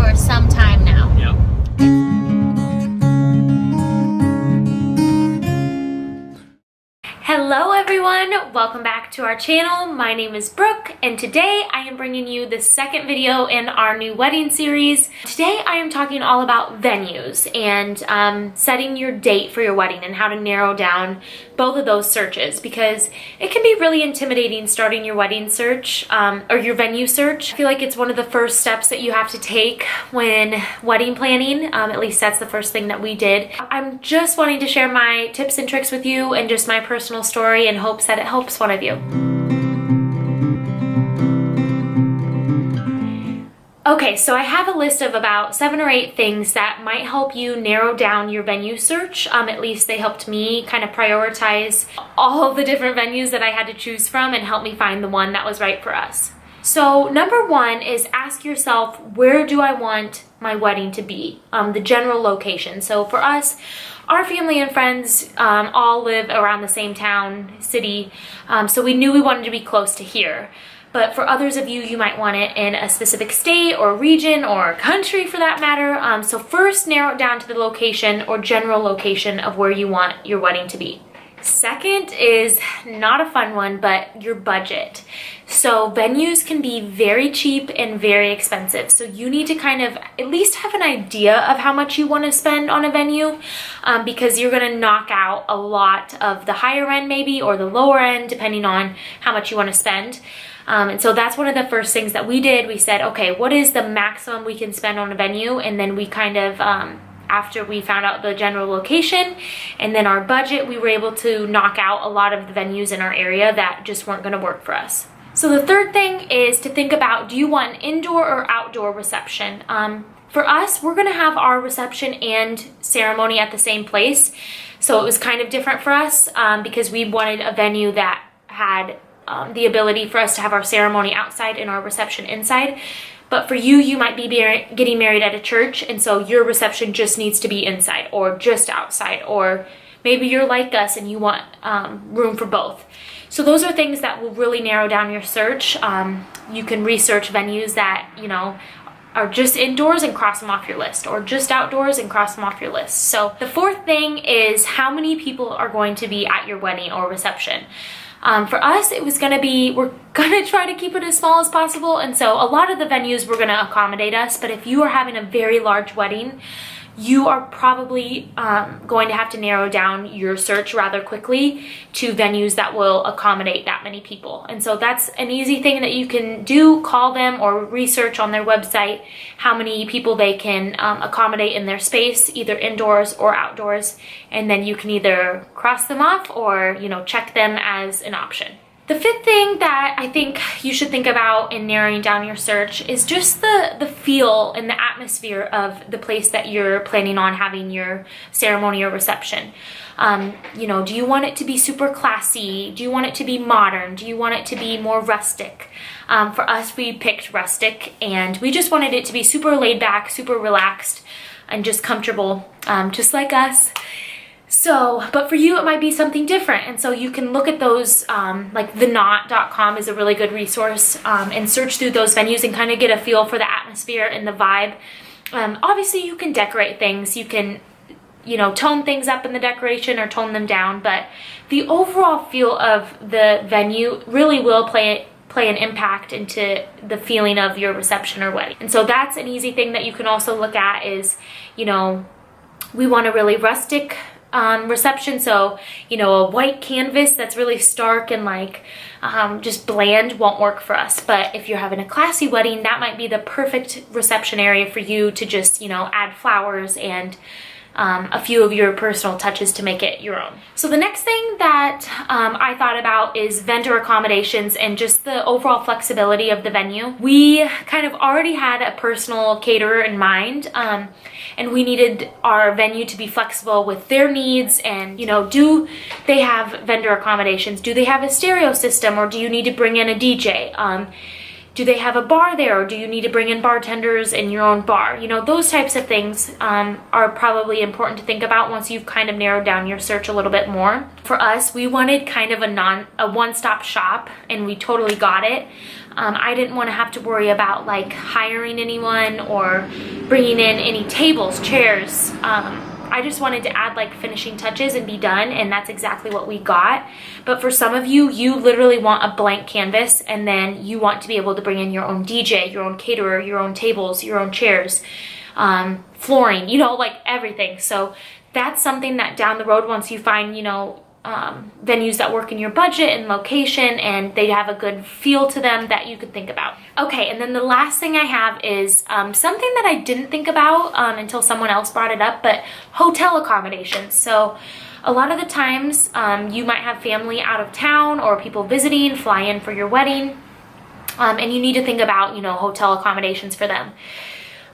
for some time now. Yep. Hello everyone, welcome back to our channel. My name is Brooke and today I am bringing you the second video in our new wedding series. Today I am talking all about venues and setting your date for your wedding and how to narrow down both of those searches, because it can be really intimidating starting your wedding search or your venue search. I feel like it's one of the first steps that you have to take when wedding planning. At least that's the first thing that we did. I'm just wanting to share my tips and tricks with you and just my personal story in hopes that it helps one of you. Okay, so I have a list of about 7 or 8 things that might help you narrow down your venue search. At least they helped me kind of prioritize all of the different venues that I had to choose from and help me find the one that was right for us. So number 1 is ask yourself, where do I want my wedding to be? The general location. So for us, our family and friends all live around the same town, city, so we knew we wanted to be close to here. But for others of you, you might want it in a specific state or region or country for that matter. So first, narrow it down to the location or general location of where you want your wedding to be. Second is not a fun one, but your budget. So venues can be very cheap and very expensive. So you need to kind of at least have an idea of how much you want to spend on a venue, because you're going to knock out a lot of the higher end maybe or the lower end depending on how much you want to spend. And so that's one of the first things that we did. We said, okay, what is the maximum we can spend on a venue? And then we kind of, after we found out the general location and then our budget, we were able to knock out a lot of the venues in our area that just weren't going to work for us. So the third thing is to think about, do you want an indoor or outdoor reception? For us, we're going to have our reception and ceremony at the same place. So it was kind of different for us because we wanted a venue that had the ability for us to have our ceremony outside and our reception inside. But for you, you might be getting married at a church, and so your reception just needs to be inside or just outside, or maybe you're like us and you want room for both. So those are things that will really narrow down your search. You can research venues that, you know, are just indoors and cross them off your list, or just outdoors and cross them off your list. So the fourth thing is how many people are going to be at your wedding or reception. For us, it was gonna be, we're gonna try to keep it as small as possible, and so a lot of the venues were gonna accommodate us, but if you are having a very large wedding, you are probably going to have to narrow down your search rather quickly to venues that will accommodate that many people. And so that's an easy thing that you can do. Call them or research on their website how many people they can accommodate in their space, either indoors or outdoors. And then you can either cross them off or, you know, check them as an option. The fifth thing that I think you should think about in narrowing down your search is just the feel and the atmosphere of the place that you're planning on having your ceremony or reception. You know, do you want it to be super classy? Do you want it to be modern? Do you want it to be more rustic? For us, we picked rustic, and we just wanted it to be super laid back, super relaxed, and just comfortable, just like us. So, but for you, it might be something different. And so you can look at those, like theknot.com is a really good resource, and search through those venues and kind of get a feel for the atmosphere and the vibe. Obviously, you can decorate things. You can, you know, tone things up in the decoration or tone them down. But the overall feel of the venue really will play an impact into the feeling of your reception or wedding. And so that's an easy thing that you can also look at is, you know, we want a really rustic reception, so you know, a white canvas that's really stark and like just bland won't work for us. But if you're having a classy wedding, that might be the perfect reception area for you to just, you know, add flowers and a few of your personal touches to make it your own. So the next thing that I thought about is vendor accommodations and just the overall flexibility of the venue. We kind of already had a personal caterer in mind, and we needed our venue to be flexible with their needs. And, you know, do they have vendor accommodations? Do they have a stereo system, or do you need to bring in a DJ? do they have a bar there, or do you need to bring in bartenders in your own bar? You know, those types of things are probably important to think about once you've kind of narrowed down your search a little bit more. For us, we wanted kind of a one-stop shop, and we totally got it. I didn't want to have to worry about like hiring anyone or bringing in any tables, chairs. I just wanted to add like finishing touches and be done, and that's exactly what we got. But for some of you, you literally want a blank canvas, and then you want to be able to bring in your own DJ, your own caterer, your own tables, your own chairs, flooring, you know, like everything. So that's something that down the road, once you find, you know, venues that work in your budget and location and they have a good feel to them, that you could think about. Okay, and then the last thing I have is something that I didn't think about until someone else brought it up, but hotel accommodations. So a lot of the times you might have family out of town or people visiting, fly in for your wedding, and you need to think about, you know, hotel accommodations for them.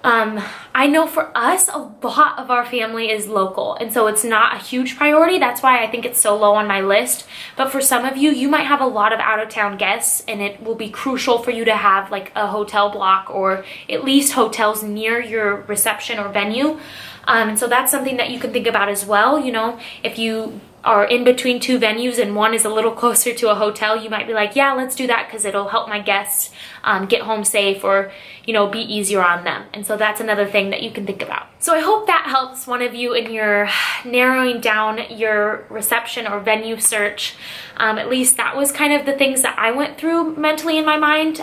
I know for us, a lot of our family is local, and so it's not a huge priority. That's why I think it's so low on my list. But for some of you, you might have a lot of out-of-town guests, and it will be crucial for you to have like a hotel block or at least hotels near your reception or venue. And so that's something that you can think about as well. You know, if you are in between two venues and one is a little closer to a hotel, you might be like, yeah, let's do that because it'll help my guests get home safe, or, you know, be easier on them. And so that's another thing that you can think about. So I hope that helps one of you in your narrowing down your reception or venue search. At least that was kind of the things that I went through mentally in my mind.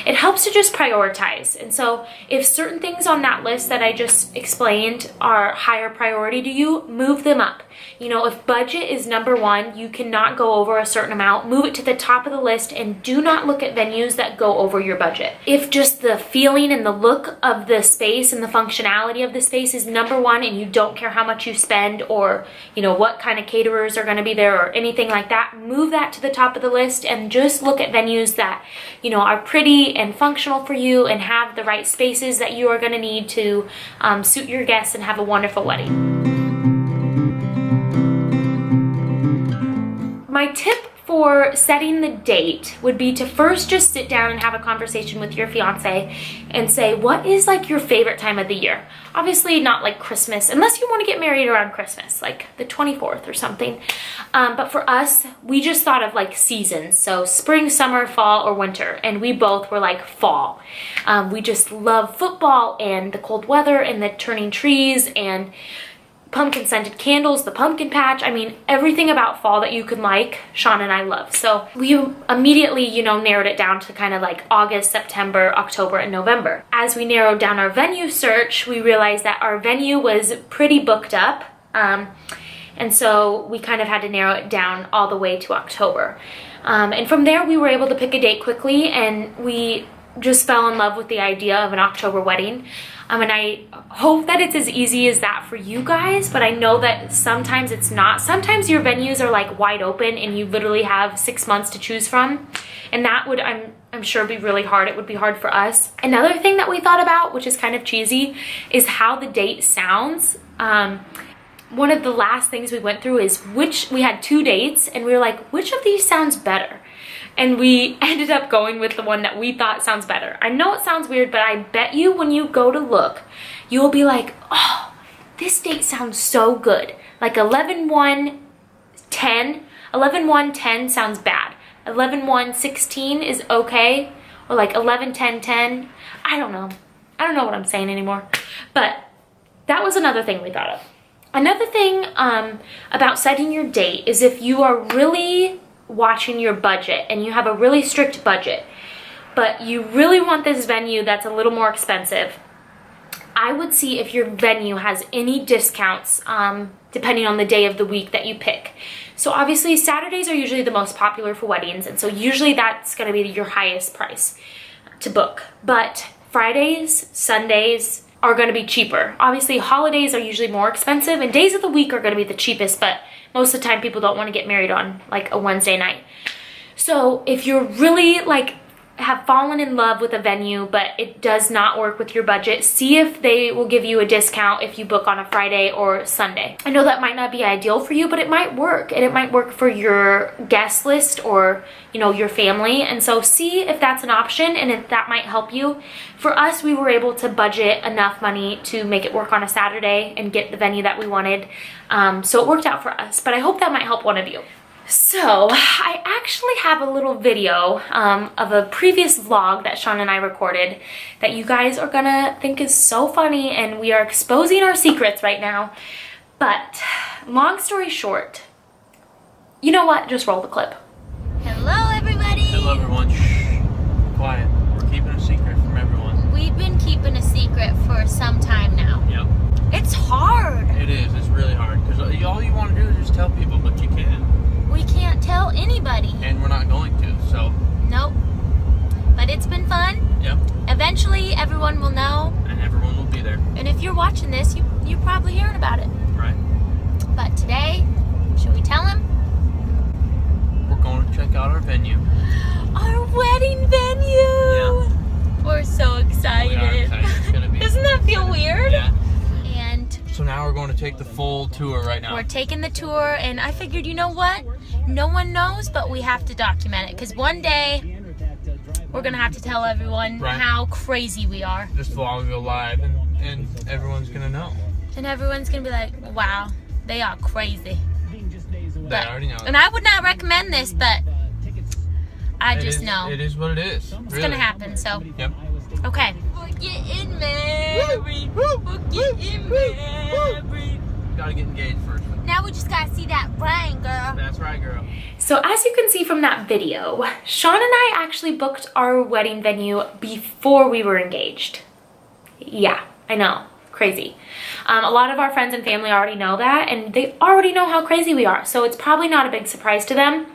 It helps to just prioritize. And so if certain things on that list that I just explained are higher priority to you, move them up. You know, if budget is number one, you cannot go over a certain amount, move it to the top of the list, and do not look at venues that go over your budget. If just the feeling and the look of the space and the functionality of the space is number one, and you don't care how much you spend or, you know, what kind of caterers are going to be there or anything like that, move that to the top of the list and just look at venues that, you know, are pretty and functional for you and have the right spaces that you are going to need to suit your guests and have a wonderful wedding. My tip for setting the date would be to first just sit down and have a conversation with your fiance and say, what is like your favorite time of the year? Obviously not like Christmas, unless you want to get married around Christmas, like the 24th or something. But for us, we just thought of like seasons. So spring, summer, fall, or winter. And we both were like fall. We just love football and the cold weather and the turning trees and pumpkin scented candles, the pumpkin patch. I mean, everything about fall that you could like, Sean and I love. So we immediately, you know, narrowed it down to kind of like August, September, October, and November. As we narrowed down our venue search, we realized that our venue was pretty booked up. And so we kind of had to narrow it down all the way to October. And from there, we were able to pick a date quickly, and we just fell in love with the idea of an October wedding. And I hope that it's as easy as that for you guys, but I know that sometimes it's not. Sometimes your venues are like wide open and you literally have 6 months to choose from. And that would, I'm sure, be really hard. It would be hard for us. Another thing that we thought about, which is kind of cheesy, is how the date sounds. One of the last things we went through is we had 2 dates and we were like, which of these sounds better? And we ended up going with the one that we thought sounds better. I know it sounds weird, but I bet you when you go to look, you will be like, oh, this date sounds so good. Like 11-1-10. 11-1-10 sounds bad. 11-1-16 is okay. Or like 11-10-10. I don't know. I don't know what I'm saying anymore. But that was another thing we thought of. Another thing about setting your date is if you are really watching your budget and you have a really strict budget, but you really want this venue that's a little more expensive, I would see if your venue has any discounts depending on the day of the week that you pick. So obviously Saturdays are usually the most popular for weddings, and so usually that's going to be your highest price to book. But Fridays, Sundays are going to be cheaper. Obviously holidays are usually more expensive, and days of the week are going to be the cheapest, but most of the time people don't want to get married on like a Wednesday night. So if you're really like have fallen in love with a venue but it does not work with your budget, see if they will give you a discount if you book on a Friday or Sunday. I know that might not be ideal for you, but it might work, and it might work for your guest list or, you know, your family. And so see if that's an option and if that might help you. For us, we were able to budget enough money to make it work on a Saturday and get the venue that we wanted. So it worked out for us, but I hope that might help one of you. So I actually have a little video of a previous vlog that Sean and I recorded that you guys are gonna think is so funny, and we are exposing our secrets right now. But long story short, you know what? Just roll the clip. Hello everybody! Hello everyone. Shh. Quiet. We're keeping a secret from everyone. We've been keeping a secret for some time now. Yep. It's hard. It is. It's really hard. Because all you want to do is just tell people, but you can't. We can't tell anybody. And we're not going to, so. Nope. But it's been fun. Yep. Eventually everyone will know. And everyone will be there. And if you're watching this, you're probably hearing about it. Right. But today, should we tell him? We're going to check out our venue. Our wedding venue! Yeah. We're so excited. We are excited. It's gonna be. Doesn't that feel weird? Yeah. And So now we're going to take the full tour right now. we're taking the tour, and I figured, you know what? No one knows, but we have to document it, because one day we're gonna have to tell everyone Right. how crazy we are. This vlog will go live, and everyone's going to know. And everyone's gonna be like, wow, they are crazy. They already know. And I would not recommend this, but I just know. It is what it is. It's gonna happen, so. Yep. Okay. We're getting married. We're getting married. Gotta get engaged first. Now we just gotta see that ring, girl. That's right, girl. So as you can see from that video, Sean and I actually booked our wedding venue before we were engaged. Yeah, I know, crazy. A lot of our friends and family already know that, and they already know how crazy we are, so it's probably not a big surprise to them.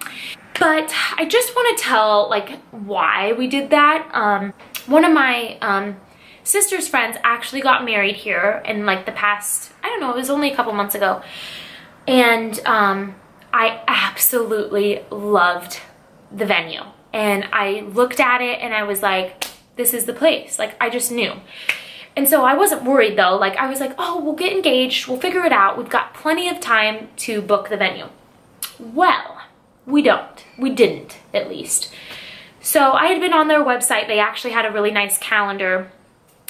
But I just want to tell like why we did that. One of my sister's friends actually got married here in like the past, I don't know, it was only a couple months ago. And I absolutely loved the venue. And I looked at it and I was like, this is the place. Like, I just knew. And so I wasn't worried though. Like, I was like, oh, we'll get engaged. We'll figure it out. We've got plenty of time to book the venue. Well, we don't. We didn't, at least. So I had been on their website. They actually had a really nice calendar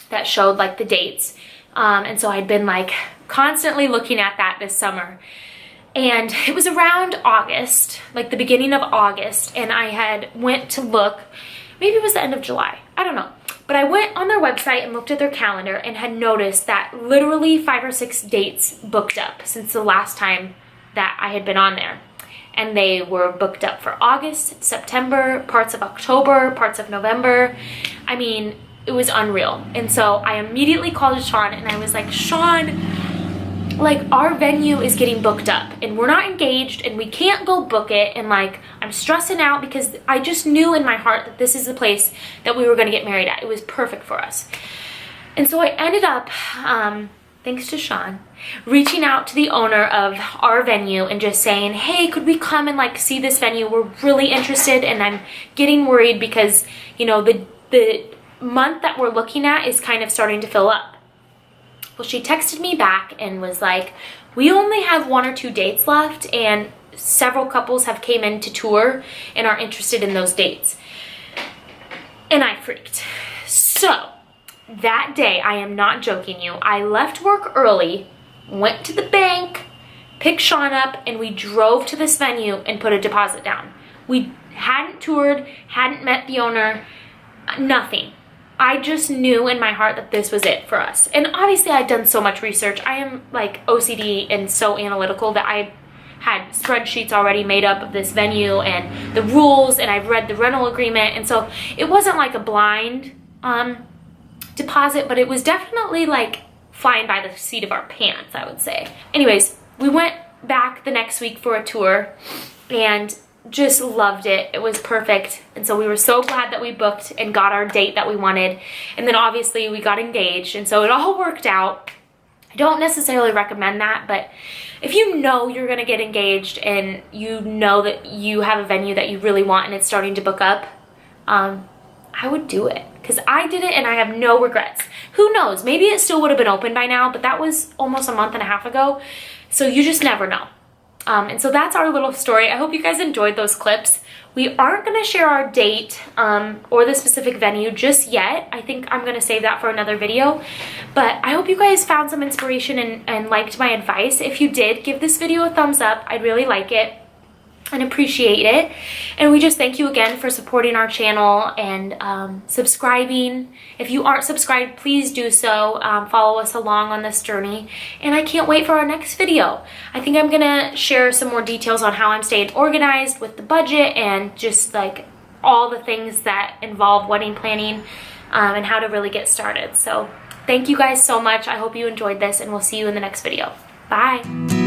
that showed like the dates. And so I'd been like constantly looking at that this summer. And it was around August, like the beginning of August, and I had went to look, maybe it was the end of July, I don't know. But I went on their website and looked at their calendar and had noticed that literally 5 or 6 dates booked up since the last time that I had been on there. And they were booked up for August, September, parts of October, parts of November. I mean, it was unreal. And so I immediately called Sean and I was like, Sean, like, our venue is getting booked up and we're not engaged and we can't go book it, and like I'm stressing out because I just knew in my heart that this is the place that we were going to get married at. It was perfect for us. And so I ended up, thanks to Sean, reaching out to the owner of our venue and just saying, hey, could we come and like see this venue? We're really interested, and I'm getting worried because, you know, the month that we're looking at is kind of starting to fill up. Well, she texted me back and was like, we only have 1 or 2 dates left, and several couples have came in to tour and are interested in those dates. And I freaked. So that day, I am not joking you, I left work early, went to the bank, picked Sean up, and we drove to this venue and put a deposit down. We hadn't toured, hadn't met the owner, nothing. I just knew in my heart that this was it for us. And obviously I'd done so much research. I am like OCD and so analytical that I had spreadsheets already made up of this venue and the rules, and I've read the rental agreement. And so it wasn't like a blind deposit, but it was definitely like flying by the seat of our pants, I would say. Anyways, we went back the next week for a tour and just loved it. It was perfect. And so we were so glad that we booked and got our date that we wanted. And then obviously we got engaged, and so it all worked out. I don't necessarily recommend that, but if you know you're gonna get engaged and you know that you have a venue that you really want and it's starting to book up, I would do it because I did it and I have no regrets. Who knows? Maybe it still would have been open by now, but that was almost a month and a half ago. So you just never know. And so that's our little story. I hope you guys enjoyed those clips. We aren't going to share our date or the specific venue just yet. I think I'm going to save that for another video. But I hope you guys found some inspiration and liked my advice. If you did, give this video a thumbs up. I'd really like it and appreciate it. And we just thank you again for supporting our channel and subscribing. If you aren't subscribed, please do so. Follow us along on this journey. And I can't wait for our next video. I think I'm gonna share some more details on how I'm staying organized with the budget and just like all the things that involve wedding planning and how to really get started. So thank you guys so much. I hope you enjoyed this and we'll see you in the next video. Bye.